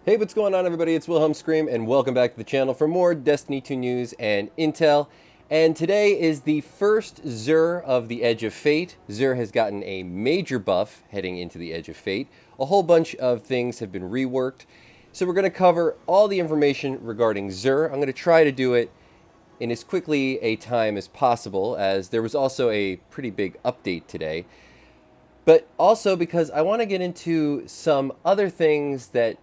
Hey, what's going on, everybody? It's Wilhelm Scream, and welcome back to the channel for more Destiny 2 news and intel. And today is the first XUR of the Edge of Fate. XUR has gotten a major buff heading into the Edge of Fate. A whole bunch of things have been reworked. So we're going to cover all the information regarding XUR. I'm going to try to do it in as quickly a time as possible, as there was also a pretty big update today. But also because I want to get into some other things that,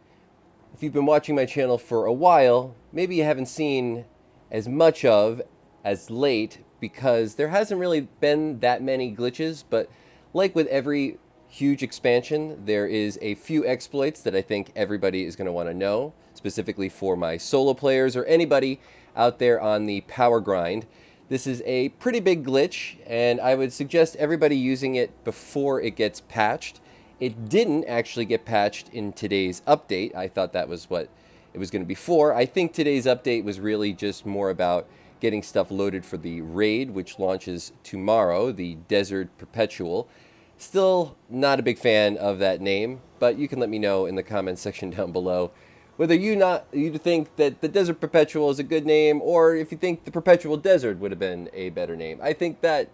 if you've been watching my channel for a while, maybe you haven't seen as much of as late, because there hasn't really been that many glitches. But like with every huge expansion, there is a few exploits that I think everybody is going to want to know, specifically for my solo players or anybody out there on the power grind. This is a pretty big glitch, and I would suggest everybody using it before it gets patched. It didn't actually get patched in today's update. I thought that was what it was going to be for. I think today's update was really just more about getting stuff loaded for the raid, which launches tomorrow, the Desert Perpetual. Still not a big fan of that name, but you can let me know in the comments section down below whether you think that the Desert Perpetual is a good name, or if you think the Perpetual Desert would have been a better name. I think that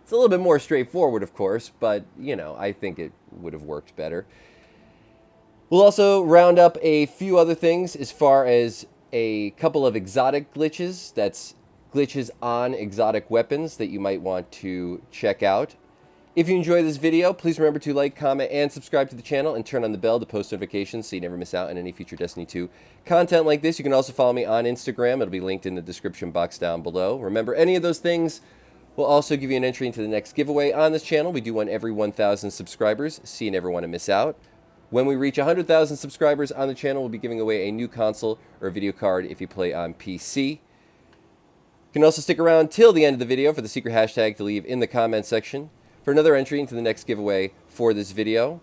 it's a little bit more straightforward, of course, but, you know, I think it would have worked better. We'll also round up a few other things as far as a couple of exotic glitches. That's glitches on exotic weapons that you might want to check out. If you enjoy this video, please remember to like, comment, and subscribe to the channel, and turn on the bell to post notifications so you never miss out on any future Destiny 2 content like this. You can also follow me on Instagram. It'll be linked in the description box down below. Remember, any of those things will also give you an entry into the next giveaway on this channel. We do one every 1,000 subscribers, so you never want to miss out. When we reach 100,000 subscribers on the channel, we'll be giving away a new console or a video card if you play on PC. You can also stick around till the end of the video for the secret hashtag to leave in the comments section for another entry into the next giveaway for this video.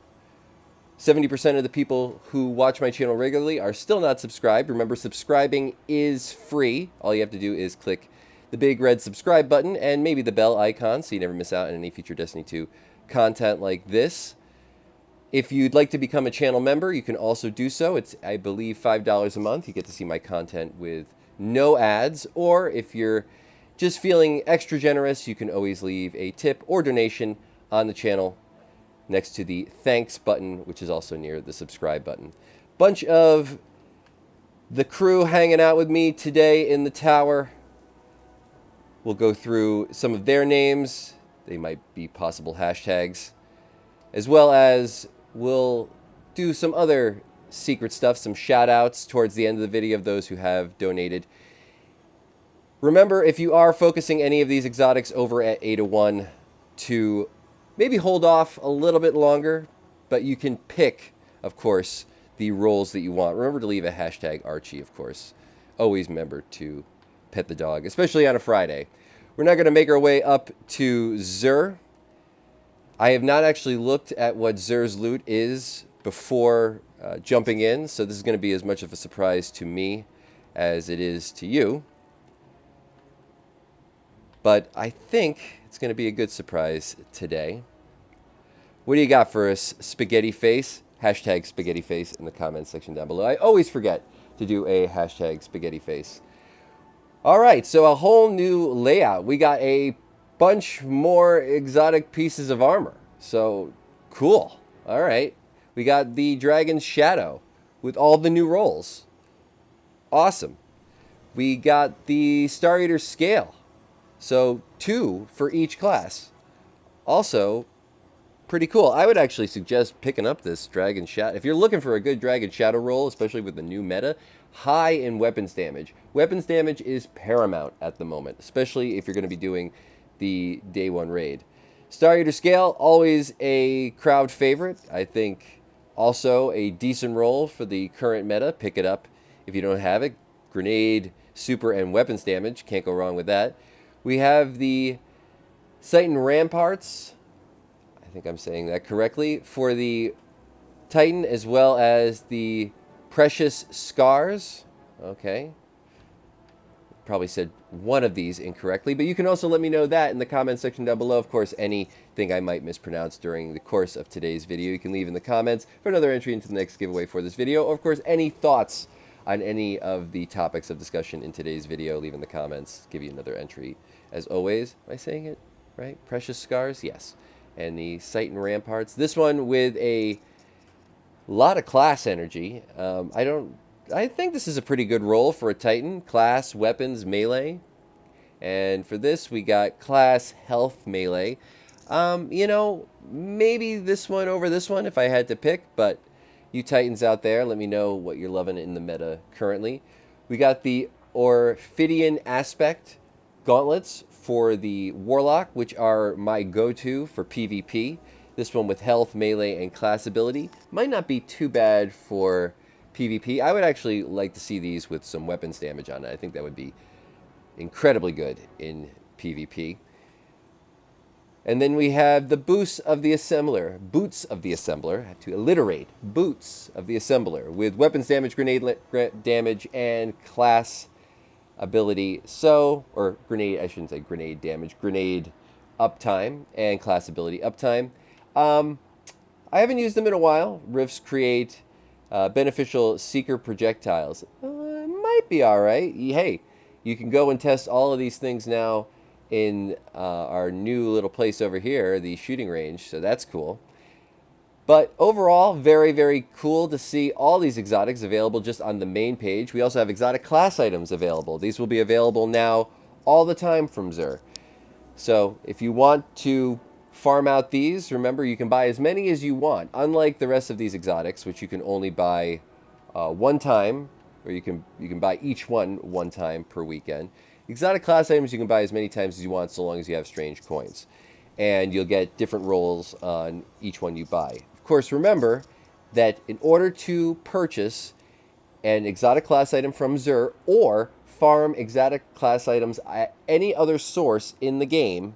70% of the people who watch my channel regularly are still not subscribed. Remember, subscribing is free. All you have to do is click the big red subscribe button and maybe the bell icon so you never miss out on any future Destiny 2 content like this. If you'd like to become a channel member, you can also do so. It's, I believe, $5 a month. You get to see my content with no ads. Or if you're just feeling extra generous, you can always leave a tip or donation on the channel next to the thanks button, which is also near the subscribe button. Bunch of the crew hanging out with me today in the tower. We'll go through some of their names. They might be possible hashtags, as well as we'll do some other secret stuff, some shout outs towards the end of the video of those who have donated. Remember, if you are focusing any of these exotics over at Ada 1, to maybe hold off a little bit longer, but you can pick, of course, the roles that you want. Remember to leave a hashtag Archie, of course. Always remember to pet the dog, especially on a Friday. We're now going to make our way up to XUR. I have not actually looked at what XUR's loot is before jumping in, so this is going to be as much of a surprise to me as it is to you. But I think it's going to be a good surprise today. What do you got for us, Spaghetti Face? Hashtag Spaghetti Face in the comments section down below. I always forget to do a hashtag Spaghetti Face. All right, so a whole new layout. We got a bunch more exotic pieces of armor. So cool. All right. We got the Dragon's Shadow with all the new rolls. Awesome. We got the Star Eater Scale. So 2 for each class. Also, pretty cool. I would actually suggest picking up this Dragon Shadow. If you're looking for a good Dragon Shadow roll, especially with the new meta, high in weapons damage. Weapons damage is paramount at the moment, especially if you're going to be doing the Day 1 raid. Star Eater Scale, always a crowd favorite. I think also a decent roll for the current meta. Pick it up if you don't have it. Grenade, super, and weapons damage. Can't go wrong with that. We have the Titan Ramparts. I think I'm saying that correctly. For the Titan, as well as the Precious Scars. Okay. probably said one of these incorrectly, but you can also let me know that in the comments section down below. Of course, anything I might mispronounce during the course of today's video, you can leave in the comments for another entry into the next giveaway for this video. Or, of course, any thoughts on any of the topics of discussion in today's video, leave in the comments, give you another entry. As always, am I saying it right? Precious Scars, yes. And the Sight and Ramparts. This one with a lot of class energy. I think this is a pretty good roll for a Titan. Class, weapons, melee. And for this, we got class, health, melee. You know, maybe this one over this one if I had to pick, but you Titans out there, let me know what you're loving in the meta currently. We got the Orphidian Aspect gauntlets for the Warlock, which are my go-to for PvP. This one with health, melee, and class ability. Might not be too bad for PvP. I would actually like to see these with some weapons damage on it. I think that would be incredibly good in PvP. And then we have the Boots of the Assembler. Boots of the Assembler. I have to alliterate. Boots of the Assembler with weapons damage, grenade damage, and class ability. So, or grenade, I shouldn't say grenade damage. Grenade uptime and class ability uptime. I haven't used them in a while. Rifts create beneficial seeker projectiles. Might be alright. Hey, you can go and test all of these things now in our new little place over here, the shooting range, so that's cool. But overall, very, very cool to see all these exotics available just on the main page. We also have exotic class items available. These will be available now all the time from XUR. So if you want to farm out these, remember you can buy as many as you want. Unlike the rest of these exotics, which you can only buy one time, or you can buy each one time per weekend. Exotic class items you can buy as many times as you want so long as you have strange coins. And you'll get different rolls on each one you buy. Of course, remember that in order to purchase an exotic class item from XUR or farm exotic class items at any other source in the game,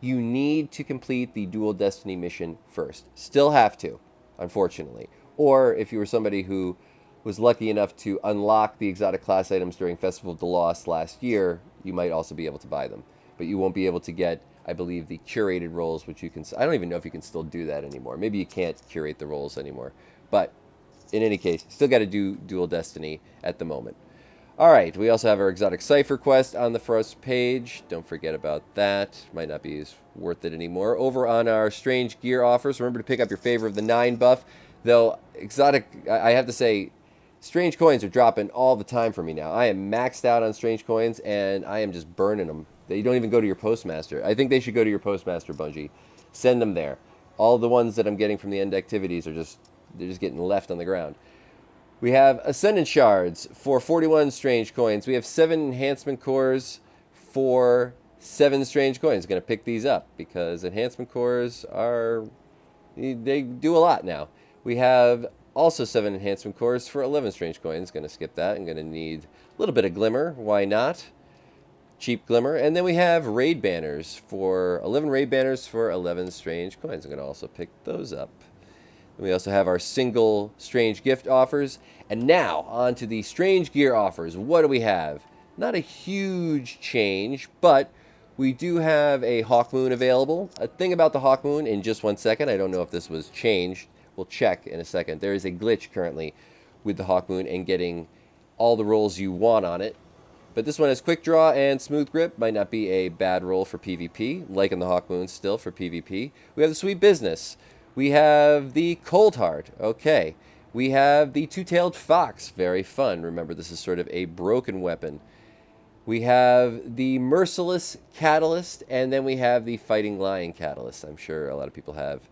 you need to complete the Dual Destiny mission first. Still have to, unfortunately. Or if you were somebody who was lucky enough to unlock the exotic class items during Festival of the Lost last year, you might also be able to buy them. But you won't be able to get, I believe, the curated rolls, which you can... I don't even know if you can still do that anymore. Maybe you can't curate the rolls anymore. But in any case, still got to do Dual Destiny at the moment. All right, we also have our exotic cipher quest on the first page. Don't forget about that. Might not be as worth it anymore. Over on our strange gear offers, remember to pick up your Favor of the 9 buff. Though, exotic, I have to say, strange coins are dropping all the time for me now. I am maxed out on strange coins, and I am just burning them. They don't even go to your postmaster. I think they should go to your postmaster, Bungie. Send them there. All the ones that I'm getting from the end activities are they're just getting left on the ground. We have Ascendant Shards for 41 strange coins. We have 7 enhancement cores for 7 strange coins. Going to pick these up because enhancement cores they do a lot now. We have also 7 enhancement cores for 11 strange coins. Going to skip that. I'm going to need a little bit of glimmer. Why not? Cheap glimmer. And then we have raid banners for 11 raid banners for 11 strange coins. I'm going to also pick those up. And we also have our single strange gift offers. And now on to the strange gear offers. What do we have? Not a huge change, but we do have a Hawkmoon available. A thing about the Hawkmoon in just 1 second. I don't know if this was changed. We'll check in a second. There is a glitch currently with the Hawkmoon and getting all the rolls you want on it. But this one has quick draw and smooth grip. Might not be a bad roll for PvP. Liking the Hawkmoon still for PvP. We have the Sweet Business. We have the Cold Heart. Okay. We have the Two-Tailed Fox. Very fun. Remember, this is sort of a broken weapon. We have the Merciless Catalyst. And then we have the Fighting Lion Catalyst. I'm sure a lot of people have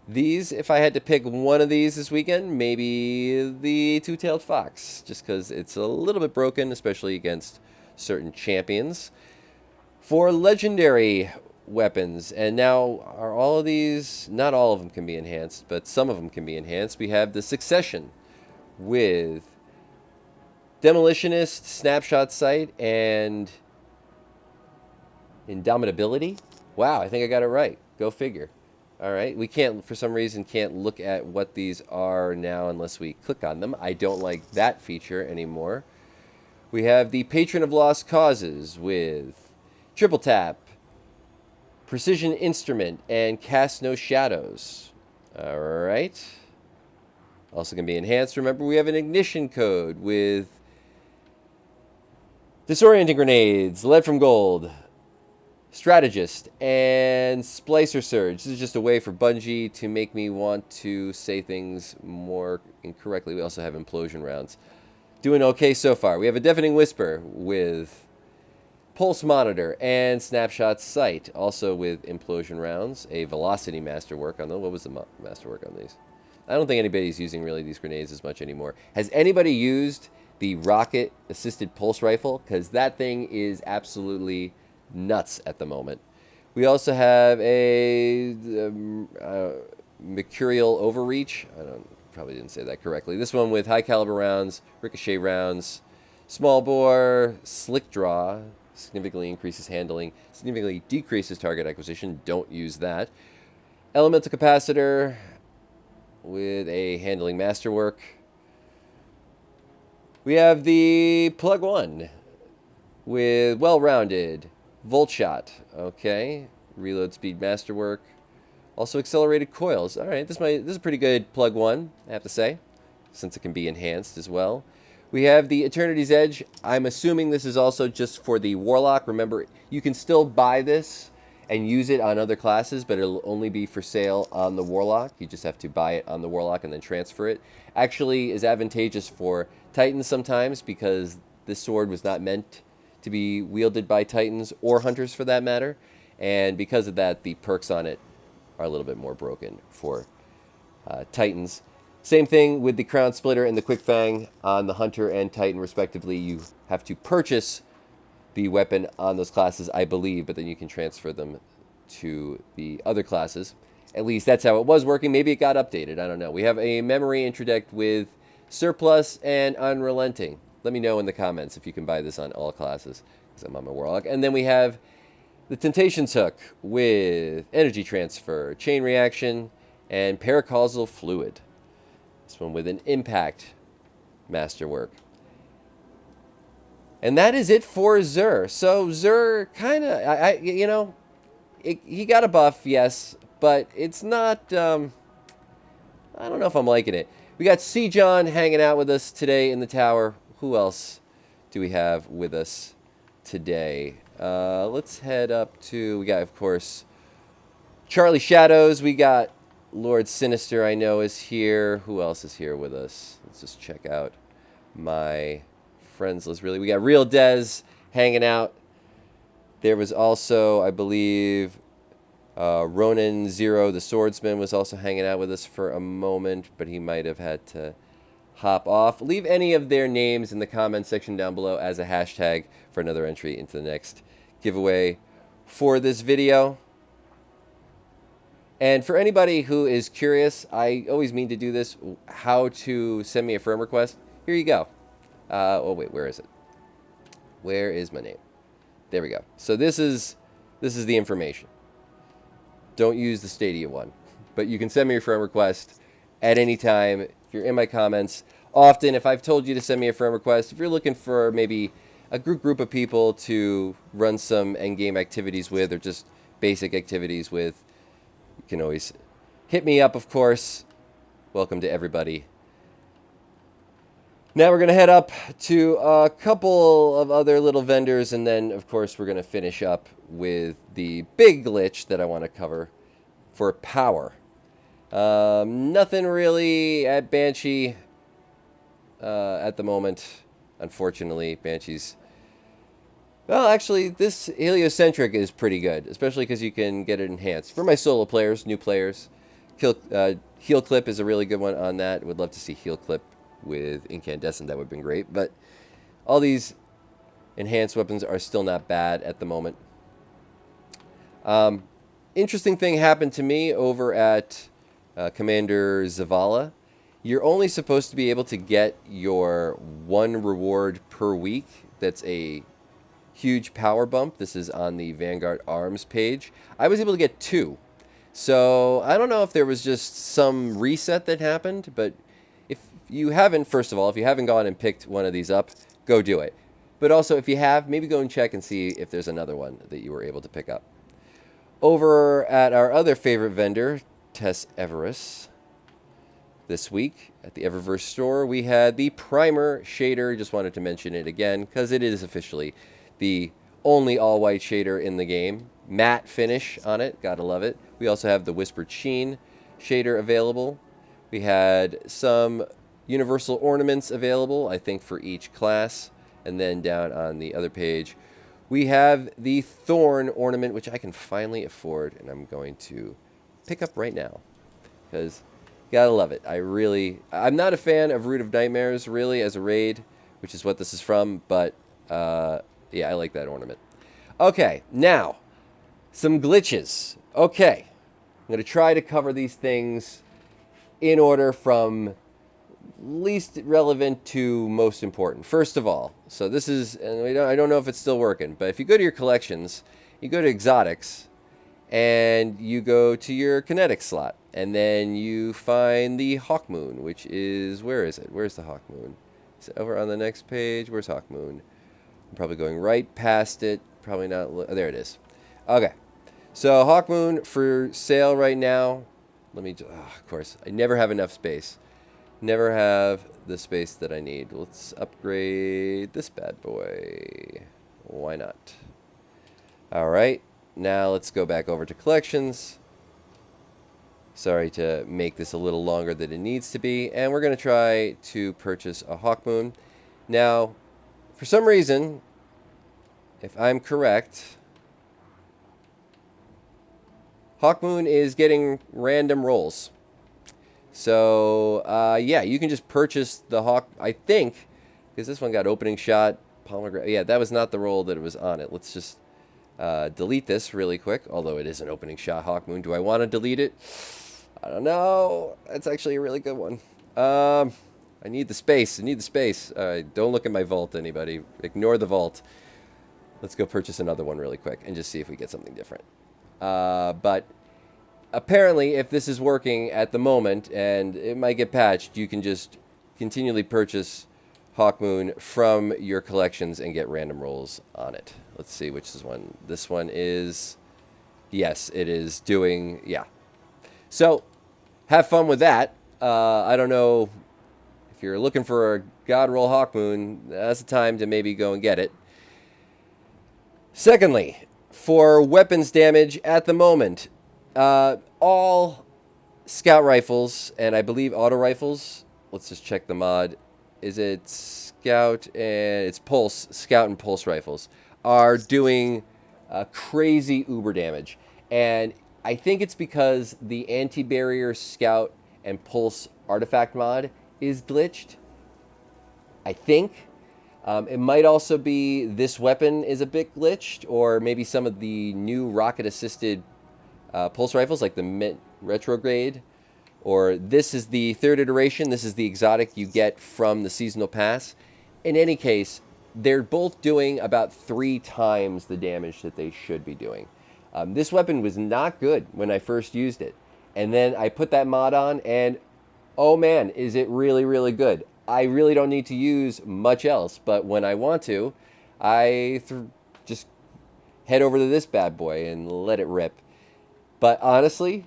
these. If I had to pick one of these this weekend, maybe the Two-Tailed Fox, just because it's a little bit broken, especially against certain champions. For legendary weapons, and now are all of these, not all of them can be enhanced, but some of them can be enhanced. We have the Succession with Demolitionist, Snapshot Sight, and Indomitability. Wow, I think I got it right. Go figure. All right, we can't, for some reason, can't look at what these are now unless we click on them. I don't like that feature anymore. We have the Patron of Lost Causes with Triple Tap, Precision Instrument, and Cast No Shadows. All right. Also going to be enhanced. Remember, we have an ignition code with Disorienting Grenades, Lead from Gold, Strategist, and Splicer Surge. This is just a way for Bungie to make me want to say things more incorrectly. We also have Implosion Rounds. Doing okay so far. We have a Deafening Whisper with Pulse Monitor and Snapshot Sight. Also with Implosion Rounds. A Velocity Masterwork on them. What was the Masterwork on these? I don't think anybody's using really these grenades as much anymore. Has anybody used the Rocket Assisted Pulse Rifle? Because that thing is absolutely nuts at the moment. We also have a Mercurial Overreach. Probably didn't say that correctly. This one with high caliber rounds, ricochet rounds, small bore, slick draw, significantly increases handling, significantly decreases target acquisition. Don't use that. Elemental capacitor with a handling masterwork. We have the Plug 1 with well-rounded volt shot. Okay, reload speed masterwork. Also accelerated coils. All right, this is a pretty good Plug 1, I have to say, since it can be enhanced as well. We have the Eternity's Edge. I'm assuming this is also just for the Warlock. Remember, you can still buy this and use it on other classes, but it'll only be for sale on the Warlock. You just have to buy it on the Warlock and then transfer it. Actually is advantageous for Titans sometimes because this sword was not meant to be wielded by Titans or Hunters for that matter. And because of that, the perks on it are a little bit more broken for Titans. Same thing with the Crown Splitter and the Quick Fang on the Hunter and Titan respectively. You have to purchase the weapon on those classes, I believe, but then you can transfer them to the other classes. At least that's how it was working. Maybe it got updated. I don't know. We have a memory interdict with Surplus and Unrelenting. Let me know in the comments if you can buy this on all classes, because I'm on my Warlock. And then we have the Temptations Hook with Energy Transfer, Chain Reaction, and Paracausal Fluid. This one with an Impact Masterwork. And that is it for XUR. So XUR kind of, you know, he got a buff, yes, but it's not, I don't know if I'm liking it. We got C. John hanging out with us today in the tower. Who else do we have with us today? Let's head up to, we got, of course, Charlie Shadows. We got Lord Sinister, I know, is here. Who else is here with us? Let's just check out my friends list, really. We got Real Dez hanging out. There was also, I believe, Ronin Zero, the swordsman, was also hanging out with us for a moment, but he might have had to hop off. Leave any of their names in the comment section down below as a hashtag for another entry into the next giveaway for this video. And for anybody who is curious, I always mean to do this, how to send me a friend request. Here you go. Oh wait, where is it? Where is my name? There we go. So this is the information. Don't use the Stadia one, but you can send me a friend request at any time. If you're in my comments, often if I've told you to send me a friend request, if you're looking for maybe a group of people to run some endgame activities with, or just basic activities with, you can always hit me up, of course. Welcome to everybody. Now we're going to head up to a couple of other little vendors, and then, of course, we're going to finish up with the big glitch that I want to cover for power. Nothing really at Banshee at the moment, unfortunately. Banshee's... Well, actually, this Heliocentric is pretty good, especially because you can get it enhanced. For my solo players, new players, Heal Clip is a really good one on that. Would love to see Heal Clip with Incandescent. That would have been great. But all these enhanced weapons are still not bad at the moment. Interesting thing happened to me over at Commander Zavala. You're only supposed to be able to get your one reward per week. That's a huge power bump. This is on the Vanguard Arms page. I was able to get 2. So I don't know if there was just some reset that happened, but if you haven't, first of all, if you haven't gone and picked one of these up, go do it. But also, if you have, maybe go and check and see if there's another one that you were able to pick up. Over at our other favorite vendor, Tess Everest, this week at the Eververse store, we had the Primer shader. Just wanted to mention it again because it is officially the only all-white shader in the game. Matte finish on it. Gotta love it. We also have the Whispered Sheen shader available. We had some universal ornaments available, I think, for each class. And then down on the other page, we have the Thorn ornament, which I can finally afford, and I'm going to pick up right now because gotta love it. I'm not a fan of Root of Nightmares, really, as a raid, which is what this is from, but yeah, I like that ornament. Okay, now, some glitches. Okay, I'm going to try to cover these things in order from least relevant to most important. First of all, so this is, and I don't know if it's still working, but if you go to your collections, you go to exotics, and you go to your kinetic slot, and then you find the Hawkmoon, which is, where is it? Where's the Hawkmoon? Is it over on the next page? Where's Hawkmoon? I'm probably going right past it. Probably not. There it is. Okay. So Hawkmoon for sale right now. Let me, of course, I never have enough space. Never have the space that I need. Let's upgrade this bad boy. Why not? All right. Now let's go back over to collections. Sorry to make this a little longer than it needs to be. And we're going to try to purchase a Hawkmoon. Now, for some reason, if I'm correct, Hawkmoon is getting random rolls. So, yeah, you can just purchase the Hawk, I think, because this one got opening shot, pomegranate. Yeah, that was not the roll that it was on it. Let's just delete this really quick, although it is an opening shot Hawkmoon. Do I want to delete it? I don't know. That's actually a really good one. I need the space. I need the space. Don't look at my vault, anybody. Ignore the vault. Let's go purchase another one really quick and just see if we get something different. But apparently, if this is working at the moment, and it might get patched, you can just continually purchase Hawkmoon from your collections and get random rolls on it. Let's see which is one. This one is, yes, it is doing, yeah. So, have fun with that. I don't know if you're looking for a God Roll Hawkmoon, that's the time to maybe go and get it. Secondly, for weapons damage at the moment, all scout rifles, and I believe auto rifles, let's just check the mod. Is it scout and it's pulse, scout and pulse rifles are doing crazy uber damage. And I think it's because the anti-barrier scout and pulse artifact mod is glitched. I think. It might also be this weapon is a bit glitched, or maybe some of the new rocket-assisted pulse rifles, like the Mint Retrograde, or this is the third iteration. This is the exotic you get from the seasonal pass. In any case, they're both doing about 3 times the damage that they should be doing. This weapon was not good when I first used it, and then I put that mod on, and oh man, is it really, really good. I really don't need to use much else, but when I want to, I just head over to this bad boy and let it rip. But honestly,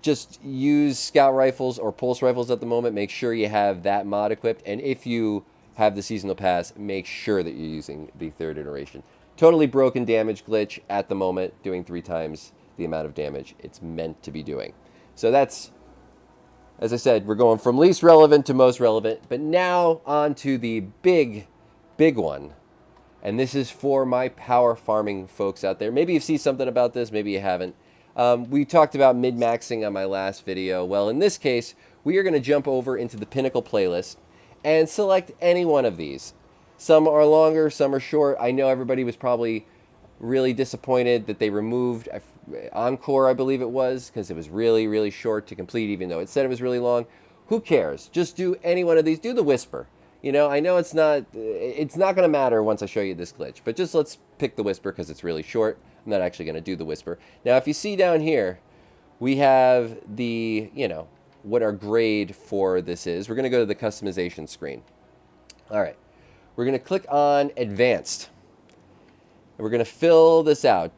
just use scout rifles or pulse rifles at the moment. Make sure you have that mod equipped, and if you have the seasonal pass, make sure that you're using the third iteration. Totally broken damage glitch at the moment, doing 3 times the amount of damage it's meant to be doing. So that's, as I said, we're going from least relevant to most relevant, but now on to the big one. And this is for my power farming folks out there. Maybe you've seen something about this, maybe you haven't. We talked about min-maxing on my last video. Well, in this case, we are going to jump over into the Pinnacle playlist and select any one of these. Some are longer, some are short. I know everybody was probably really disappointed that they removed Encore, I believe it was, because it was really, really short to complete, even though it said it was really long. Who cares? Just do any one of these. Do the Whisper. You know, I know it's not going to matter once I show you this glitch, but just let's pick the Whisper because it's really short. I'm not actually going to do the Whisper. Now, if you see down here, we have the, you know, what our grade for this is. We're going to go to the customization screen. All right. we're going to click on Advanced. And we're going to fill this out.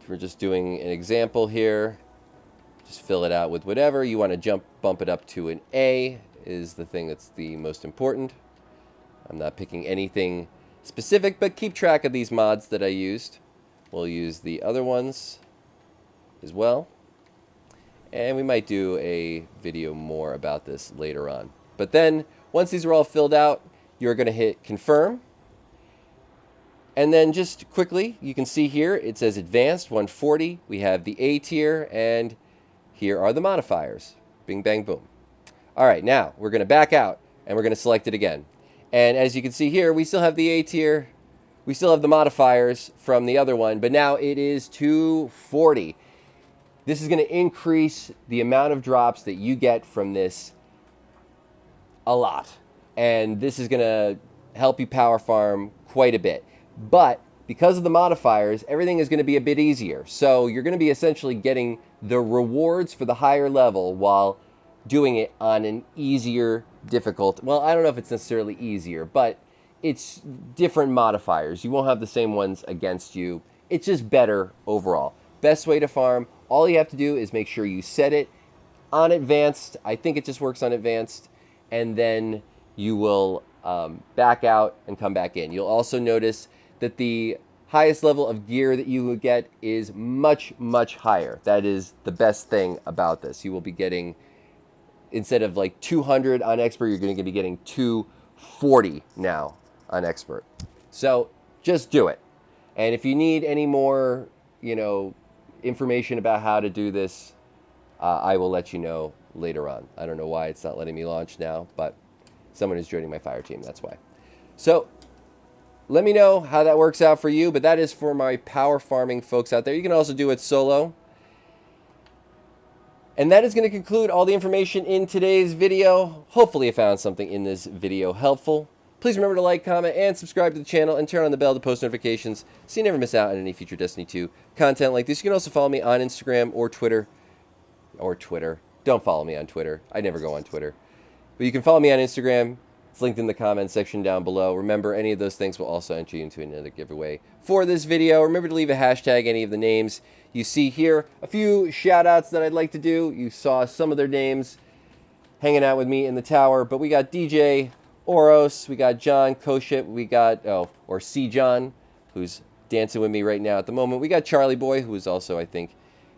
We're just doing an example here. Just fill it out with whatever. You want to bump it up to an A is the thing that's the most important. I'm not picking anything specific, but keep track of these mods that I used. We'll use the other ones as well. And we might do a video more about this later on. But then, once these are all filled out, you're going to hit Confirm. And then just quickly, you can see here, it says Advanced 140. We have the A tier, and here are the modifiers. Bing, bang, boom. All right, now we're going to back out, and we're going to select it again. And as you can see here, we still have the A tier. We still have the modifiers from the other one, but now it is 240. This is going to increase the amount of drops that you get from this a lot. And this is going to help you power farm quite a bit. But because of the modifiers, everything is going to be a bit easier. So you're going to be essentially getting the rewards for the higher level while doing it on an easier, difficult. Well, I don't know if it's necessarily easier, but it's different modifiers. You won't have the same ones against you. It's just better overall. Best way to farm. All you have to do is make sure you set it on Advanced. I think it just works on Advanced. And then you will back out and come back in. You'll also notice that the highest level of gear that you would get is much, much higher. That is the best thing about this. You will be getting, instead of like 200 on Expert, you're going to be getting 240 now on Expert. So just do it. And if you need any more, information about how to do this, I will let you know later on. I don't know why it's not letting me launch now, but someone is joining my fire team, that's why. So let me know how that works out for you, but that is for my power farming folks out there. You can also do it solo. And that is going to conclude all the information in today's video. Hopefully you found something in this video helpful. Please remember to like, comment, and subscribe to the channel, and turn on the bell to post notifications so you never miss out on any future Destiny 2 content like this. You can also follow me on Instagram or Twitter. Don't follow me on Twitter. I never go on Twitter. But you can follow me on Instagram. It's linked in the comments section down below. Remember, any of those things will also enter you into another giveaway for this video. Remember to leave a hashtag any of the names you see here. A few shout-outs that I'd like to do. You saw some of their names hanging out with me in the tower, but we got DJ Oros, we got John Koship, we got, or C. John, who's dancing with me right now at the moment. We got Charlie Boy, who is also, I think,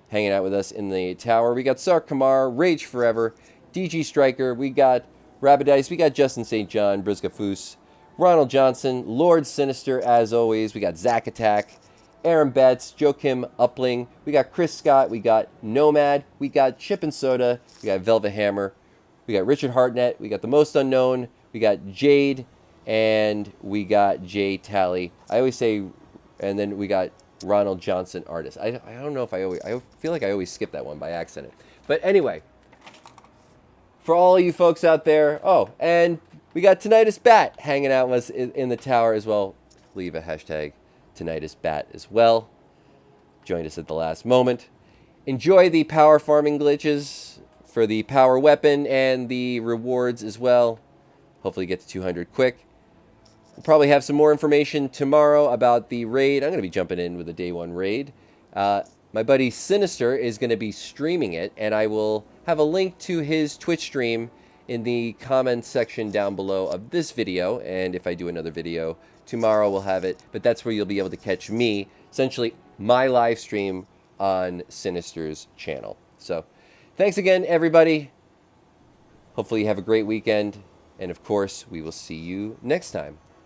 hanging out with us in the tower. We got Sark Kamar, Rage Forever, DG Striker, we got Rabbidice, we got Justin St. John, Brizka Foos, Ronald Johnson, Lord Sinister, as always. We got Zack Attack, Aaron Betts, Joakim Upling, we got Chris Scott, we got Nomad, we got Chip and Soda, we got Velvet Hammer, we got Richard Hartnett, we got The Most Unknown, we got Jade, and we got Jay Tally. I always say, and then we got Ronald Johnson, Artist. I don't know if I feel like I always skip that one by accident. But anyway, for all you folks out there, and we got Tinnitus Bat hanging out with us in the tower as well. Leave a hashtag Tinnitus Bat as well. Joined us at the last moment. Enjoy the power farming glitches for the power weapon and the rewards as well. Hopefully get to 200 quick. We'll probably have some more information tomorrow about the raid. I'm going to be jumping in with a day one raid. My buddy Sinister is going to be streaming it, and I will have a link to his Twitch stream in the comments section down below of this video. And if I do another video tomorrow, we'll have it. But that's where you'll be able to catch me, essentially my live stream on Sinister's channel. So thanks again, everybody. Hopefully you have a great weekend. And of course, we will see you next time.